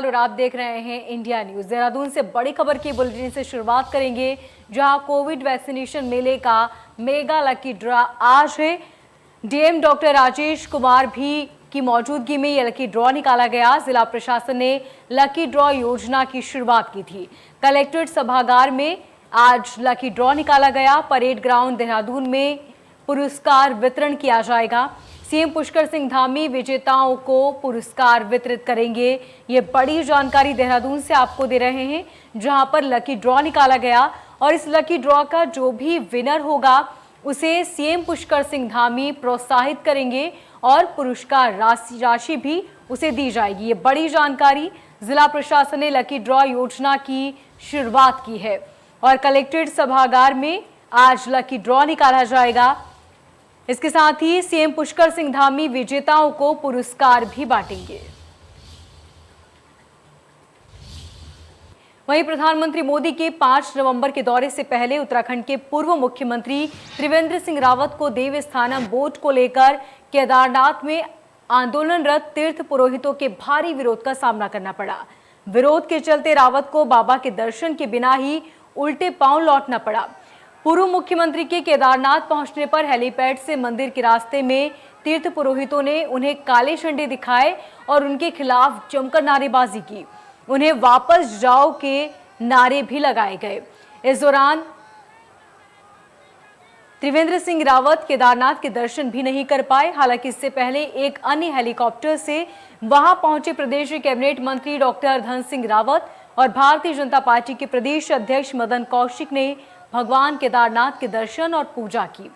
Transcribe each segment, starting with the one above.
और आप देख रहे हैं इंडिया न्यूज। देहरादून से बड़ी खबर की बुलेटिन से शुरुआत करेंगे, जहां कोविड वैक्सीनेशन मेले का मेगा लकी ड्रॉ आज है। डीएम डॉक्टर राजेश कुमार भी की मौजूदगी में यह लकी ड्रॉ निकाला गया। जिला प्रशासन ने लकी ड्रॉ योजना की शुरुआत की थी। कलेक्ट्रेट सभागार में आज लकी ड्रॉ निकाला गया। परेड ग्राउंड देहरादून में पुरस्कार वितरण किया जाएगा। सीएम पुष्कर सिंह धामी विजेताओं को पुरस्कार वितरित करेंगे। ये बड़ी जानकारी देहरादून से आपको दे रहे हैं, जहां पर लकी ड्रॉ निकाला गया और इस लकी ड्रॉ का जो भी विनर होगा उसे सीएम पुष्कर सिंह धामी प्रोत्साहित करेंगे और पुरस्कार राशि भी उसे दी जाएगी। ये बड़ी जानकारी, जिला प्रशासन ने लकी ड्रॉ योजना की शुरुआत की है और कलेक्ट्रेट सभागार में आज लकी ड्रॉ निकाला जाएगा। इसके साथ ही सीएम पुष्कर सिंह धामी विजेताओं को पुरस्कार भी बांटेंगे। वहीं प्रधानमंत्री मोदी के 5 नवंबर के दौरे से पहले उत्तराखंड के पूर्व मुख्यमंत्री त्रिवेंद्र सिंह रावत को देवस्थानम बोर्ड को लेकर केदारनाथ में आंदोलनरत तीर्थ पुरोहितों के भारी विरोध का सामना करना पड़ा। विरोध के चलते रावत को बाबा के दर्शन के बिना ही उल्टे पांव लौटना पड़ा। पूर्व मुख्यमंत्री के केदारनाथ पहुंचने पर हेलीपैड से मंदिर के रास्ते में तीर्थ पुरोहितों ने उन्हें काले झंडे दिखाए और उनके खिलाफ जमकर नारेबाजी की। उन्हें वापस जाओ के नारे भी लगाए गए। इस दौरान त्रिवेंद्र सिंह रावत केदारनाथ के दर्शन भी नहीं कर पाए। हालांकि इससे पहले एक अन्य हेलीकॉप्टर से वहां पहुंचे प्रदेश कैबिनेट मंत्री डॉक्टर धन सिंह रावत और भारतीय जनता पार्टी के प्रदेश अध्यक्ष मदन कौशिक ने भगवान केदारनाथ के दर्शन और पूजा की।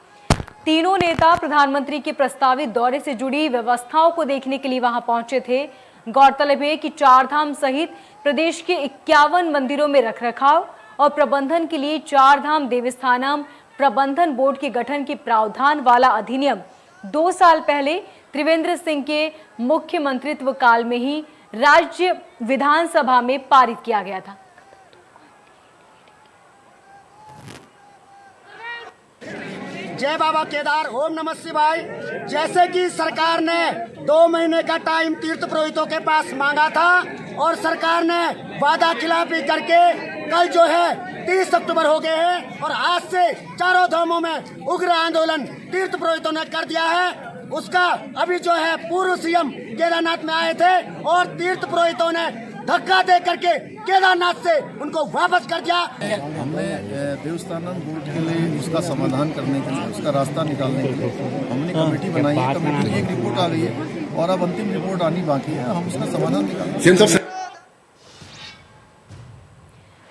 तीनों नेता प्रधानमंत्री के प्रस्तावित दौरे से जुड़ी व्यवस्थाओं को देखने के लिए वहां पहुंचे थे। गौरतलब है कि चारधाम सहित प्रदेश के 51 मंदिरों में रखरखाव और प्रबंधन के लिए चारधाम देवस्थानम प्रबंधन बोर्ड के गठन के प्रावधान वाला अधिनियम 2 साल पहले त्रिवेंद्र सिंह के मुख्यमंत्रित्व काल में ही राज्य विधानसभा में पारित किया गया था। जय बाबा केदार, ओम नमः शिवाय। जैसे कि सरकार ने 2 महीने का टाइम तीर्थ पुरोहितों के पास मांगा था और सरकार ने वादा खिलाफी करके कल जो है 30 अक्टूबर हो गए हैं और आज से चारों धामों में उग्र आंदोलन तीर्थ पुरोहितों ने कर दिया है। उसका अभी जो है पूर्व सीएम केदारनाथ में आए थे और तीर्थ पुरोहितों ने धक्का दे करके केदारनाथ से उनको वापस कर दिया। हमने देवस्थानम बोर्ड के लिए उसका समाधान करने के लिए, उसका रास्ता निकालने के लिए हमने कमेटी बनाई है। कमेटी की एक रिपोर्ट आ गई है और अब अंतिम रिपोर्ट आनी बाकी है। हम उसका समाधान निकालेंगे।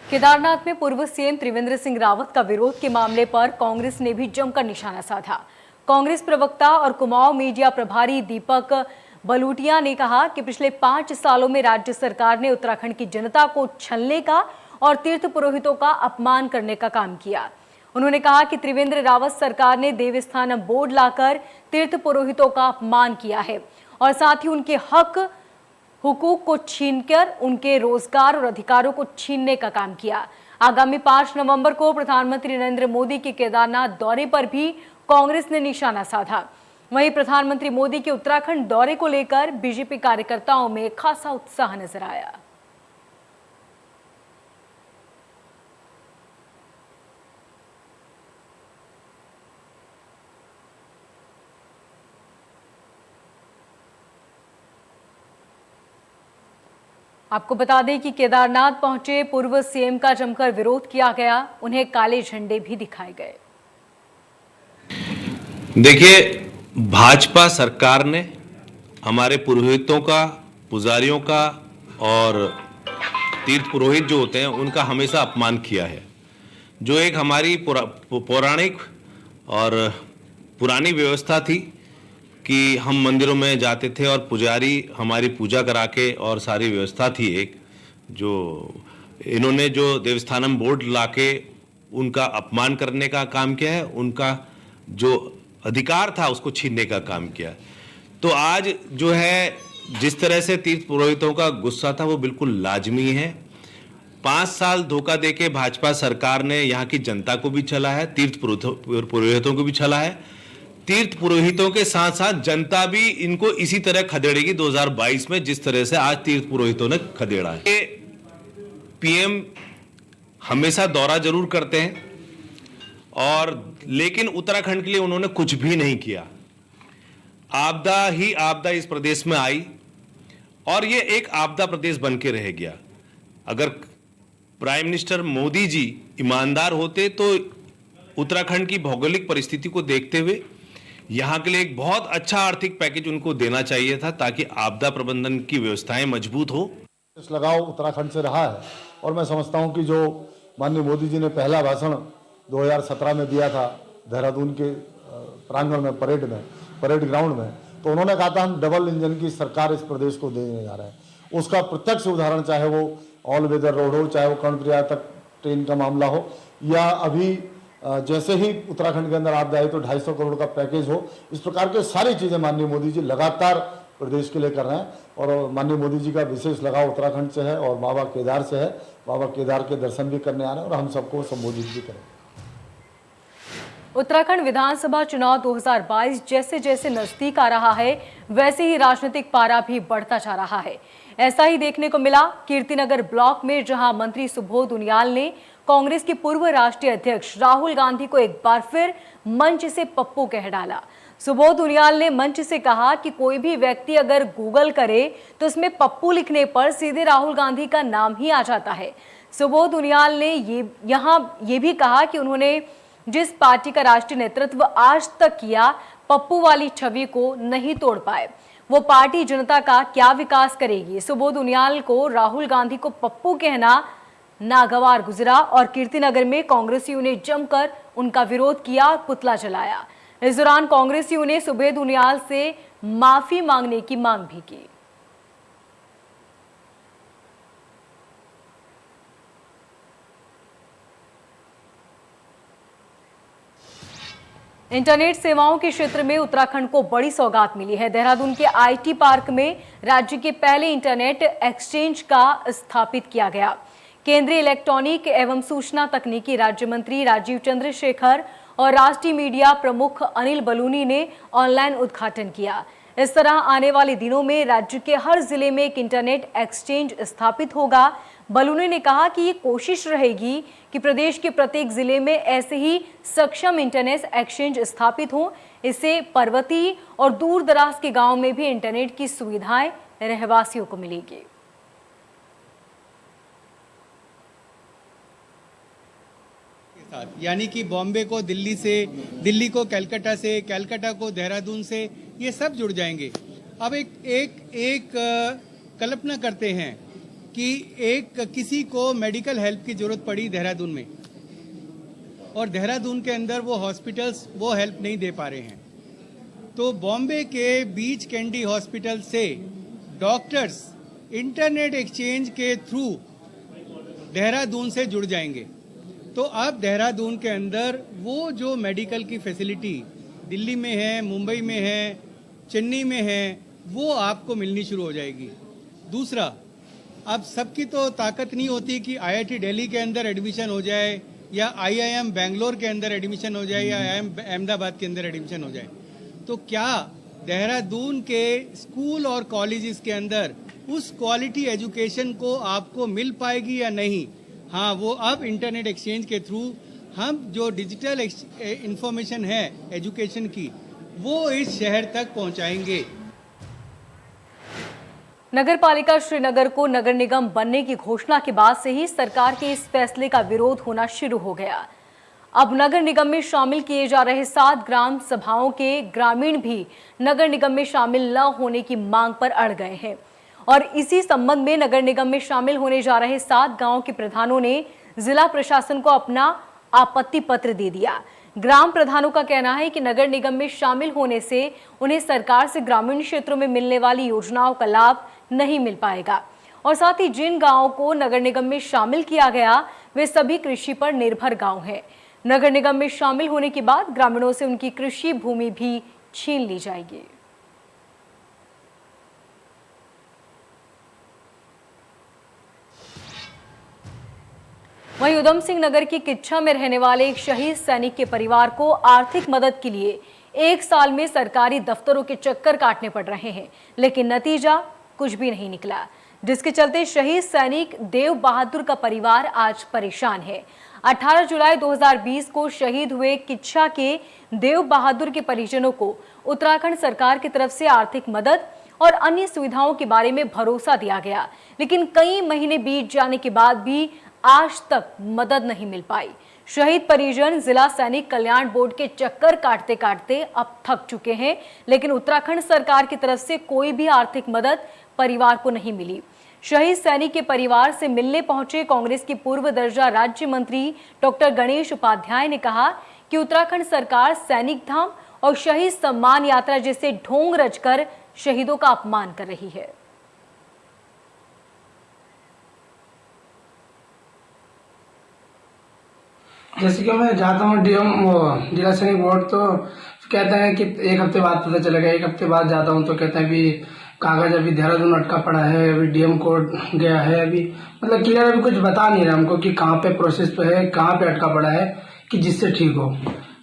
केदारनाथ में पूर्व सीएम त्रिवेंद्र सिंह रावत का विरोध के मामले पर कांग्रेस ने भी जमकर निशाना साधा। कांग्रेस प्रवक्ता और कुमाऊं मीडिया प्रभारी दीपक बलूटिया ने कहा कि पिछले 5 सालों में राज्य सरकार ने उत्तराखंड की जनता को छलने का और तीर्थ पुरोहितों का अपमान करने का काम किया। उन्होंने कहा कि त्रिवेंद्र रावत सरकार ने देवस्थानम बोर्ड लाकर तीर्थ पुरोहितों का अपमान किया है और साथ ही उनके हक हुकूक को छीनकर उनके रोजगार और अधिकारों को छीनने का काम किया। आगामी 5 नवंबर को प्रधानमंत्री नरेंद्र मोदी के केदारनाथ दौरे पर भी कांग्रेस ने निशाना साधा। वहीं प्रधानमंत्री मोदी के उत्तराखंड दौरे को लेकर बीजेपी कार्यकर्ताओं में खासा उत्साह नजर आया। आपको बता दें कि केदारनाथ पहुंचे पूर्व सीएम का जमकर विरोध किया गया। उन्हें काले झंडे भी दिखाए गए। देखिए, भाजपा सरकार ने हमारे पुरोहितों का, पुजारियों का और तीर्थ पुरोहित जो होते हैं उनका हमेशा अपमान किया है। जो एक हमारी पौराणिक और पुरानी व्यवस्था थी कि हम मंदिरों में जाते थे और पुजारी हमारी पूजा करा के, और सारी व्यवस्था थी एक, जो इन्होंने जो देवस्थानम बोर्ड लाके उनका अपमान करने का काम किया है, उनका जो अधिकार था उसको छीनने का काम किया। तो आज जो है जिस तरह से तीर्थ पुरोहितों का गुस्सा था वो बिल्कुल लाजमी है। 5 साल धोखा देके भाजपा सरकार ने यहाँ की जनता को भी छला है, तीर्थ पुरोहितों को भी छला है। तीर्थ पुरोहितों के साथ साथ जनता भी इनको इसी तरह खदेड़ेगी 2022 में, जिस तरह से आज तीर्थ पुरोहितों ने खदेड़ा है। पीएम हमेशा दौरा जरूर करते हैं और लेकिन उत्तराखंड के लिए उन्होंने कुछ भी नहीं किया। आपदा ही आपदा इस प्रदेश में आई और ये एक आपदा प्रदेश बन के रह गया। अगर प्राइम मिनिस्टर मोदी जी ईमानदार होते तो उत्तराखंड की भौगोलिक परिस्थिति को देखते हुए यहां के लिए एक बहुत अच्छा आर्थिक पैकेज उनको देना चाहिए था, ताकि आपदा प्रबंधन की व्यवस्थाएं मजबूत हो। इस लगाव उत्तराखंड से रहा है और मैं समझता हूं कि जो माननीय मोदी जी ने पहला भाषण 2017 में दिया था देहरादून के प्रांगण में, परेड ग्राउंड में, तो उन्होंने कहा था हम डबल इंजन की सरकार इस प्रदेश को देने जा रहे हैं। उसका प्रत्यक्ष उदाहरण चाहे वो ऑल वेदर रोड हो, चाहे वो कर्णप्रयाग तक ट्रेन का मामला हो, या अभी जैसे ही उत्तराखंड के अंदर आपदा आई तो 250 करोड़ का पैकेज हो, इस प्रकार के सारी चीजें माननीय मोदी जी लगातार प्रदेश के लिए कर रहे हैं। और माननीय मोदी जी का विशेष लगाव उत्तराखंड से है और बाबा केदार से है। बाबा केदार के दर्शन भी करने आ रहे हैं और हम सबको संबोधित भी करेंगे। उत्तराखंड विधानसभा चुनाव 2022 जैसे जैसे नजदीक आ रहा है, वैसे ही राजनीतिक पारा भी बढ़ता जा रहा है। ऐसा ही देखने को मिला कीर्तिनगर ब्लॉक में, जहां मंत्री सुबोध उनियाल ने कांग्रेस के पूर्व राष्ट्रीय अध्यक्ष राहुल गांधी को एक बार फिर मंच से पप्पू कह डाला। सुबोध उनियाल ने मंच से कहा कि कोई भी व्यक्ति अगर गूगल करे तो उसमें पप्पू लिखने पर सीधे राहुल गांधी का नाम ही आ जाता है। सुबोध उनियाल ने ये भी कहा कि उन्होंने जिस पार्टी का राष्ट्रीय नेतृत्व आज तक किया, पप्पू वाली छवि को नहीं तोड़ पाए। वो पार्टी जनता का क्या विकास करेगी। सुबोध उनियाल को राहुल गांधी को पप्पू कहना नागवार गुजरा और कीर्तिनगर में कांग्रेसियों ने जमकर उनका विरोध किया और पुतला जलाया। इस दौरान कांग्रेसियों ने सुबोध उनियाल से माफी मांगने की मांग भी की। इंटरनेट सेवाओं के क्षेत्र में उत्तराखंड को बड़ी सौगात मिली है। देहरादून के आईटी पार्क में राज्य के पहले इंटरनेट एक्सचेंज का स्थापित किया गया। केंद्रीय इलेक्ट्रॉनिक एवं सूचना तकनीकी राज्य मंत्री राजीव चंद्रशेखर और राष्ट्रीय मीडिया प्रमुख अनिल बलूनी ने ऑनलाइन उद्घाटन किया। इस तरह आने वाले दिनों में राज्य के हर जिले में एक इंटरनेट एक्सचेंज स्थापित होगा। बलूनी ने कहा कि ये कोशिश रहेगी कि प्रदेश के प्रत्येक जिले में ऐसे ही सक्षम इंटरनेट एक्सचेंज स्थापित हों। इससे पर्वतीय और दूर दराज के गांव में भी इंटरनेट की सुविधाएं रहवासियों को मिलेगी। यानी कि बॉम्बे को दिल्ली से, दिल्ली को कलकत्ता से, कलकत्ता को देहरादून से, ये सब जुड़ जाएंगे। अब एक कल्पना करते हैं कि किसी को मेडिकल हेल्प की जरूरत पड़ी देहरादून में और देहरादून के अंदर वो हॉस्पिटल्स वो हेल्प नहीं दे पा रहे हैं, तो बॉम्बे के बीच कैंडी हॉस्पिटल से डॉक्टर्स इंटरनेट एक्सचेंज के थ्रू देहरादून से जुड़ जाएंगे। तो अब देहरादून के अंदर वो जो मेडिकल की फैसिलिटी दिल्ली में है, मुंबई में है, चेन्नई में है, वो आपको मिलनी शुरू हो जाएगी। दूसरा, अब सबकी तो ताकत नहीं होती कि आईआईटी दिल्ली के अंदर एडमिशन हो जाए या आईआईएम बेंगलोर के अंदर एडमिशन हो जाए या आईआईएम अहमदाबाद के अंदर एडमिशन हो जाए। तो क्या देहरादून के स्कूल और कॉलेजेस के अंदर उस क्वालिटी एजुकेशन को आपको मिल पाएगी या नहीं? हाँ, वो अब इंटरनेट एक्सचेंज के थ्रू हम जो डिजिटल इंफॉर्मेशन है एजुकेशन की, वो इस शहर तक पहुंचाएंगे। नगर पालिका श्रीनगर को नगर निगम बनने की घोषणा के बाद से ही सरकार के इस फैसले का विरोध होना शुरू हो गया। अब नगर निगम में शामिल किए जा रहे 7 ग्राम सभाओं के ग्रामीण भी नगर निगम में शामिल न होने की मांग पर अड़ गए हैं और इसी संबंध में नगर निगम में शामिल होने जा रहे 7 गांव के प्रधानों ने जिला प्रशासन को अपना आपत्ति पत्र दे दिया। ग्राम प्रधानों का कहना है कि नगर निगम में शामिल होने से उन्हें सरकार से ग्रामीण क्षेत्रों में मिलने वाली योजनाओं का लाभ नहीं मिल पाएगा और साथ ही जिन गांवों को नगर निगम में शामिल किया गया वे सभी कृषि पर निर्भर गांव हैं। नगर निगम में शामिल होने के बाद ग्रामीणों से उनकी कृषि भूमि भी छीन ली जाएगी। वहीं उधम सिंह नगर की किच्छा में रहने वाले एक शहीद सैनिक के परिवार को आर्थिक मदद के लिए 1 साल में सरकारी दफ्तरों के चक्कर काटने पड़ रहे हैं, लेकिन नतीजा कुछ भी नहीं निकला, जिसके चलते शहीद सैनिक देव बहादुर का परिवार आज परेशान है। 18 जुलाई 2020 को शहीद हुए किच्छा के देव बहादुर के परिजनों को उत्तराखंड सरकार की तरफ से आर्थिक मदद और अन्य सुविधाओं के बारे में भरोसा दिया गया, लेकिन कई महीने बीत जाने के बाद भी आज तक मदद नहीं मिल पाई। शहीद परिजन जिला सैनिक कल्याण बोर्ड के चक्कर काटते काटते अब थक चुके हैं, लेकिन उत्तराखंड सरकार की तरफ से कोई भी आर्थिक मदद परिवार को नहीं मिली। शहीद सैनिक के परिवार से मिलने पहुंचे कांग्रेस की पूर्व दर्जा राज्य मंत्री डॉक्टर गणेश उपाध्याय ने कहा कि उत्तराखंड सरकार सैनिक धाम और शहीद सम्मान यात्रा जैसे ढोंग रचकर शहीदों का अपमान कर रही है। जैसे कि मैं जाता हूँ डीएम जिला सैनिक बोर्ड, तो कहते हैं कि 1 हफ्ते बाद पता चलेगा। 1 हफ्ते बाद जाता हूँ तो कहते हैं अभी कागज अभी देहरादून अटका पड़ा है, अभी डीएम कोर्ट गया है, अभी मतलब क्लियर अभी कुछ बता नहीं रहा हमको कि कहाँ पे प्रोसेस पे है, कहाँ पे अटका पड़ा है कि जिससे ठीक हो।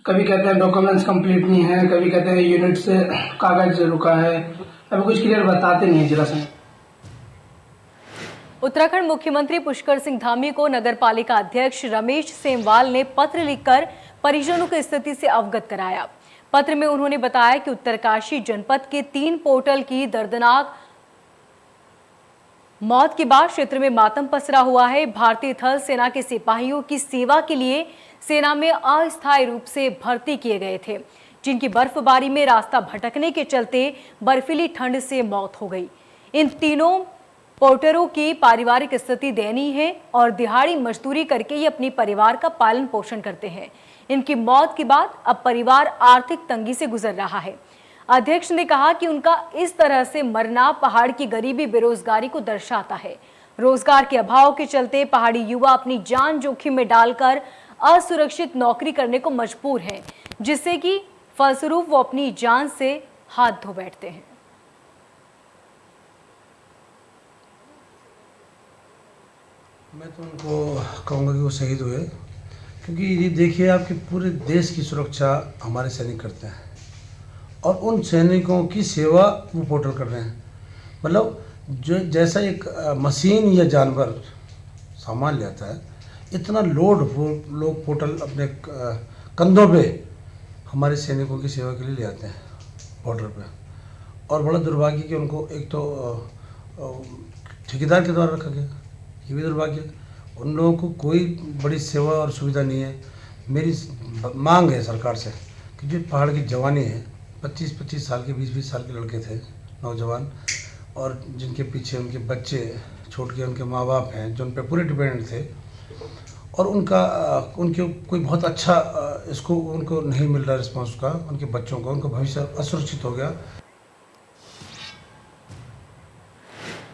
कभी कहते हैं डॉक्यूमेंट्स कंप्लीट नहीं है, कभी कहते हैं यूनिट से कागज रुका है, अभी कुछ क्लियर बताते नहीं है जिला सैनिक। उत्तराखंड मुख्यमंत्री पुष्कर सिंह धामी को नगर पालिका अध्यक्ष रमेश सेमवाल ने पत्र लिखकर परिजनों की स्थिति से अवगत कराया। पत्र में उन्होंने बताया कि उत्तरकाशी जनपद के 3 पोर्टल की दर्दनाक मौत के बाद क्षेत्र में मातम पसरा हुआ है। भारतीय थल सेना के सिपाहियों की सेवा के लिए सेना में अस्थायी रूप से भर्ती किए गए थे, जिनकी बर्फबारी में रास्ता भटकने के चलते बर्फीली ठंड से मौत हो गई। इन तीनों पोर्टरों की पारिवारिक स्थिति दयनीय है और दिहाड़ी मजदूरी करके ये अपने परिवार का पालन पोषण करते हैं। इनकी मौत के बाद अब परिवार आर्थिक तंगी से गुजर रहा है। अध्यक्ष ने कहा कि उनका इस तरह से मरना पहाड़ की गरीबी बेरोजगारी को दर्शाता है। रोजगार के अभाव के चलते पहाड़ी युवा अपनी जान जोखिम में डालकर असुरक्षित नौकरी करने को मजबूर हैं, जिससे कि फलस्वरूप वो अपनी जान से हाथ धो बैठते हैं। मैं तो उनको कहूँगा कि वो शहीद हुए, क्योंकि ये देखिए आपके पूरे देश की सुरक्षा हमारे सैनिक करते हैं और उन सैनिकों की सेवा वो पोर्टल कर रहे हैं। मतलब जो जैसा एक मशीन या जानवर सामान ले आता है, इतना लोड वो लोग पोर्टल अपने कंधों पे हमारे सैनिकों की सेवा के लिए ले आते हैं बॉर्डर पे। और बड़ा दुर्भाग्य कि उनको एक तो ठेकेदार के द्वारा रखा गया, ये भी दुर्भाग्य। उन लोगों को कोई बड़ी सेवा और सुविधा नहीं है। मेरी मांग है सरकार से कि जो पहाड़ की जवानी है, 25-25 साल के 20-20 साल के लड़के थे नौजवान, और जिनके पीछे उनके बच्चे छोड़ के उनके माँ बाप हैं जो उन पर पूरे डिपेंडेंट थे, और उनके कोई बहुत अच्छा इसको उनको नहीं मिल रहा रिस्पॉन्स का, उनके बच्चों का, उनका भविष्य असुरक्षित हो गया।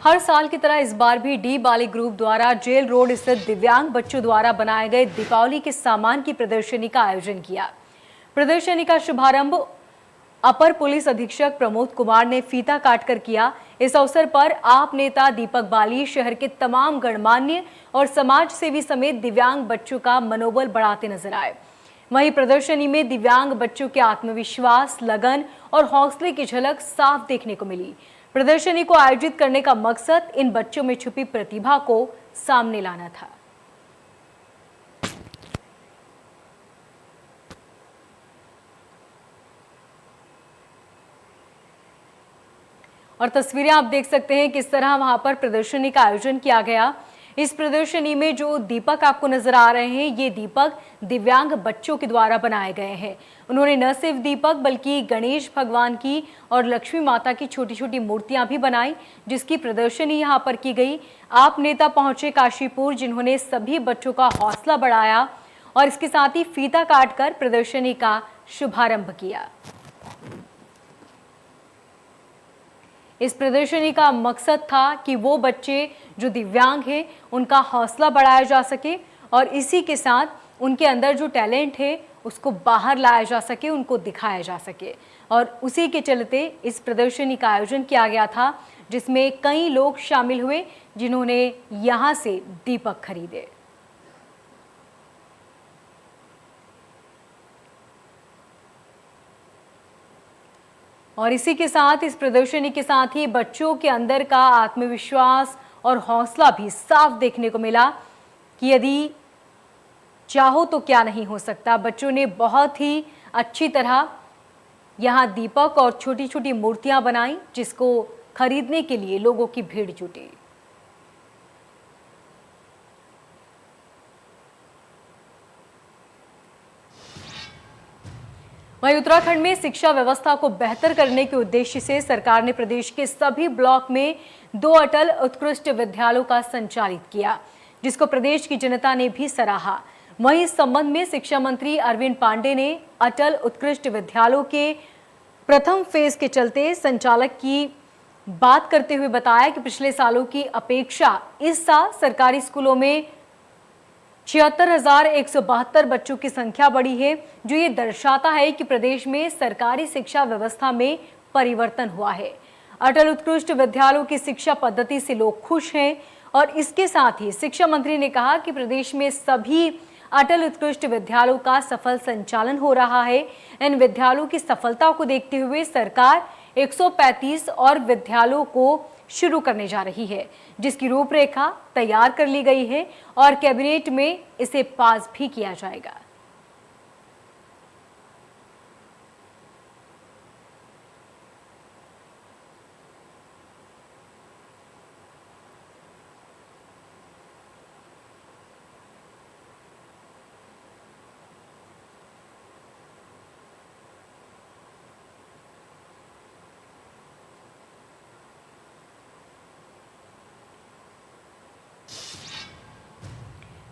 हर साल की तरह इस बार भी डी बाली ग्रुप द्वारा जेल रोड स्थित दिव्यांग बच्चों द्वारा बनाए गए दीपावली के सामान की प्रदर्शनी का आयोजन किया। प्रदर्शनी का शुभारंभ अपर पुलिस अधीक्षक प्रमोद कुमार ने फीता काटकर किया। इस अवसर पर आप नेता दीपक बाली शहर के तमाम गणमान्य और समाज सेवी समेत दिव्यांग बच्चों का मनोबल बढ़ाते नजर आए। वहीं प्रदर्शनी में दिव्यांग बच्चों के आत्मविश्वास, लगन और हौसले की झलक साफ देखने को मिली। प्रदर्शनी को आयोजित करने का मकसद इन बच्चों में छुपी प्रतिभा को सामने लाना था। और तस्वीरें आप देख सकते हैं किस तरह वहां पर प्रदर्शनी का आयोजन किया गया। इस प्रदर्शनी में जो दीपक आपको नजर आ रहे हैं, ये दीपक दिव्यांग बच्चों के द्वारा बनाए गए हैं। उन्होंने न सिर्फ दीपक बल्कि गणेश भगवान की और लक्ष्मी माता की छोटी छोटी मूर्तियां भी बनाई, जिसकी प्रदर्शनी यहां पर की गई। आप नेता पहुंचे काशीपुर, जिन्होंने सभी बच्चों का हौसला बढ़ाया और इसके साथ ही फीता काटकर प्रदर्शनी का शुभारंभ किया। इस प्रदर्शनी का मकसद था कि वो बच्चे जो दिव्यांग हैं उनका हौसला बढ़ाया जा सके और इसी के साथ उनके अंदर जो टैलेंट है उसको बाहर लाया जा सके, उनको दिखाया जा सके। और उसी के चलते इस प्रदर्शनी का आयोजन किया गया था, जिसमें कई लोग शामिल हुए जिन्होंने यहाँ से दीपक खरीदे। और इसी के साथ इस प्रदर्शनी के साथ ही बच्चों के अंदर का आत्मविश्वास और हौसला भी साफ देखने को मिला कि यदि चाहो तो क्या नहीं हो सकता। बच्चों ने बहुत ही अच्छी तरह यहाँ दीपक और छोटी छोटी मूर्तियां बनाई, जिसको खरीदने के लिए लोगों की भीड़ जुटी। वहीं उत्तराखंड में शिक्षा व्यवस्था को बेहतर करने के उद्देश्य से सरकार ने प्रदेश के सभी ब्लॉक में 2 अटल उत्कृष्ट विद्यालयों का संचालित किया, जिसको प्रदेश की जनता ने भी सराहा। वहीं इस संबंध में शिक्षा मंत्री अरविंद पांडे ने अटल उत्कृष्ट विद्यालयों के प्रथम फेज के चलते संचालक की बात करते हुए बताया कि पिछले सालों की अपेक्षा इस साल सरकारी स्कूलों में 76,172 बच्चों की संख्या बढ़ी है, जो ये दर्शाता है कि प्रदेश में सरकारी शिक्षा व्यवस्था में परिवर्तन हुआ है। अटल उत्कृष्ट विद्यालयों की शिक्षा पद्धति से लोग खुश हैं और इसके साथ ही शिक्षा मंत्री ने कहा कि प्रदेश में सभी अटल उत्कृष्ट विद्यालयों का सफल संचालन हो रहा है। इन विद्यालयों की सफलता को देखते हुए सरकार 135 और विद्यालयों को शुरू करने जा रही है, जिसकी रूपरेखा तैयार कर ली गई है और कैबिनेट में इसे पास भी किया जाएगा।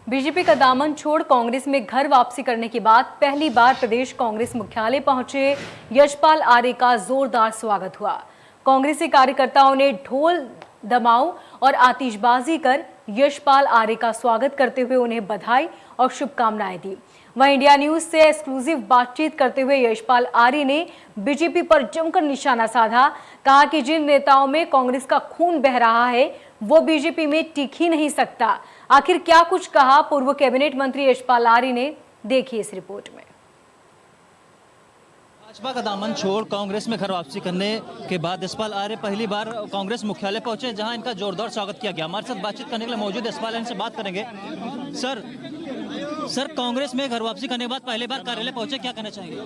बीजेपी का दामन छोड़ कांग्रेस में घर वापसी करने के बाद पहली बार प्रदेश कांग्रेस मुख्यालय पहुंचे यशपाल आर्य का जोरदार स्वागत हुआ। कांग्रेसी कार्यकर्ताओं ने ढोल दमाऊ और आतिशबाजी कर यशपाल आर्य का स्वागत करते हुए उन्हें बधाई और शुभकामनाएं दी। वहीं इंडिया न्यूज से एक्सक्लूसिव बातचीत करते हुए यशपाल आर्य ने बीजेपी पर जमकर निशाना साधा। कहा कि जिन नेताओं में कांग्रेस का खून बह रहा है वो बीजेपी में टिक ही नहीं सकता। आखिर क्या कुछ कहा पूर्व कैबिनेट मंत्री यशपाल आर्य ने, देखिए इस रिपोर्ट में। भाजपा का दामन छोड़ कांग्रेस में घर वापसी करने के बाद यशपाल आर्य पहली बार कांग्रेस मुख्यालय पहुंचे, जहां इनका जोरदार स्वागत किया गया। हमारे साथ बातचीत करने के लिए मौजूद यशपाल आर्य से बात करेंगे। सर कांग्रेस में घर वापसी करने के बाद पहली बार कार्यालय पहुंचे, क्या कहना चाहेंगे?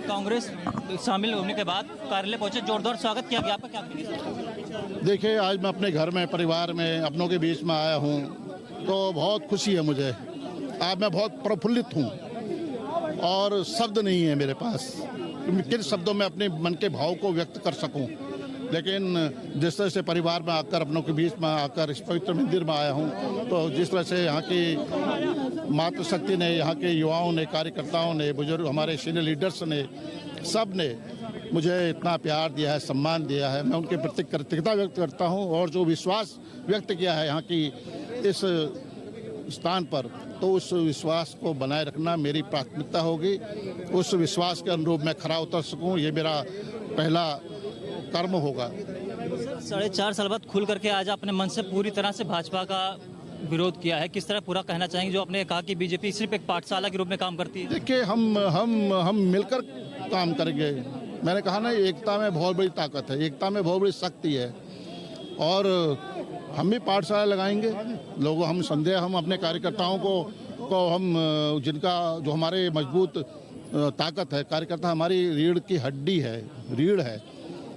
कांग्रेस शामिल होने के बाद कार्यालय पहुंचे, जोरदार स्वागत किया गया, आपका क्या कहना? देखिए, आज मैं अपने घर में, परिवार में, अपनों के बीच में आया हूँ तो बहुत खुशी है मुझे। आज मैं बहुत प्रफुल्लित हूँ और शब्द नहीं है मेरे पास किन शब्दों में अपने मन के भाव को व्यक्त कर सकूं। लेकिन जिस तरह से परिवार में आकर, अपनों के बीच में आकर इस पवित्र मंदिर में आया हूं, तो जिस तरह से यहाँ की मातृशक्ति ने, यहाँ के युवाओं ने, कार्यकर्ताओं ने, बुजुर्ग, हमारे सीनियर लीडर्स ने, सब ने मुझे इतना प्यार दिया है, सम्मान दिया है, मैं उनके प्रति कृतज्ञता व्यक्त करता हूँ। और जो विश्वास व्यक्त किया है यहाँ की इस स्थान पर, तो उस विश्वास को बनाए रखना मेरी प्राथमिकता होगी। उस विश्वास के अनुरूप मैं खरा उतर सकूं, ये मेरा पहला कर्म होगा। 4.5 साल बाद खुल करके आज अपने मन से पूरी तरह से भाजपा का विरोध किया है, किस तरह पूरा कहना चाहेंगे? जो आपने कहा कि बीजेपी सिर्फ एक पाठशाला के रूप में काम करती है। देखिए, हम मिलकर काम करेंगे। मैंने कहा ना, एकता में बहुत बड़ी ताकत है, एकता में बहुत बड़ी शक्ति है। और हम भी पाठशाला लगाएंगे। लोगों हम अपने कार्यकर्ताओं को हम जिनका जो हमारे मजबूत ताकत है, कार्यकर्ता हमारी रीढ़ की हड्डी है, रीढ़ है,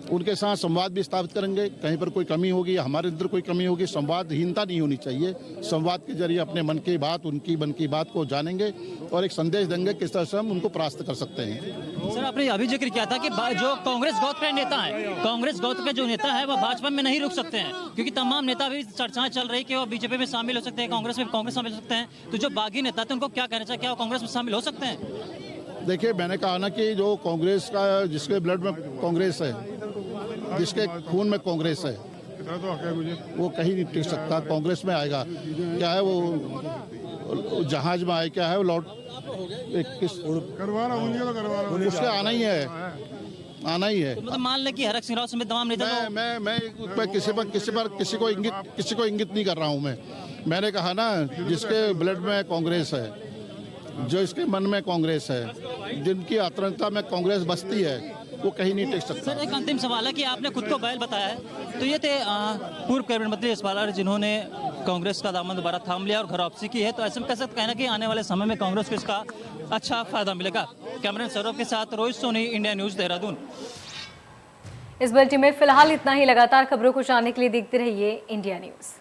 उनके साथ संवाद भी स्थापित करेंगे। कहीं पर कोई कमी होगी, हमारे अंदर कोई कमी होगी, संवादहीनता नहीं होनी चाहिए। संवाद के जरिए अपने मन की बात, उनकी मन की बात को जानेंगे और एक संदेश देंगे किस तरह से हम उनको परास्त कर सकते हैं। सर, आपने अभी जिक्र किया था कि जो कांग्रेस गौत के नेता हैं, कांग्रेस गौत के जो नेता है वह भाजपा में नहीं रुक सकते हैं, क्योंकि तमाम नेता अभी चर्चाएं चल रही कि वो बीजेपी में शामिल हो सकते हैं, कांग्रेस शामिल हो सकते हैं। तो जो बागी नेता थे उनको क्या कहना चाहिए, क्या वो कांग्रेस में शामिल हो सकते हैं? देखिए, मैंने कहा ना कि जो कांग्रेस का, जिसके ब्लड में कांग्रेस है, जिसके खून में कांग्रेस है, वो कहीं नहीं टिक सकता। कांग्रेस में आएगा, क्या है वो जहाज में आए, क्या है वो लौट उसके आना ही है, आना ही है। तो मतलब मान लें कि हरक सिंह राव समेत तमाम नेता, मैं किसी को इंगित नहीं कर रहा हूँ। मैंने कहा ना, जिसके ब्लड में कांग्रेस है, जो इसके मन में कांग्रेस है, जिनकी आत्मीयता में कांग्रेस बसती है, वो कहीं नहीं टिक सकता। सर एक अंतिम सवाल है कि आपने खुद को बैल बताया है, तो ये थे पूर्व कैबिनेट मंत्री यशपाल आर्य जिन्होंने कांग्रेस का दामन दोबारा थाम लिया और घर वापसी की है, तो ऐसे में कैसे कहना कि आने वाले समय में कांग्रेस को इसका अच्छा फायदा मिलेगा। कैमरामैन सौरभ के साथ रोहित सोनी, इंडिया न्यूज, देहरादून। इस बुलेटिन में फिलहाल इतना ही। लगातार खबरों को जानने के लिए देखते रहिए इंडिया न्यूज।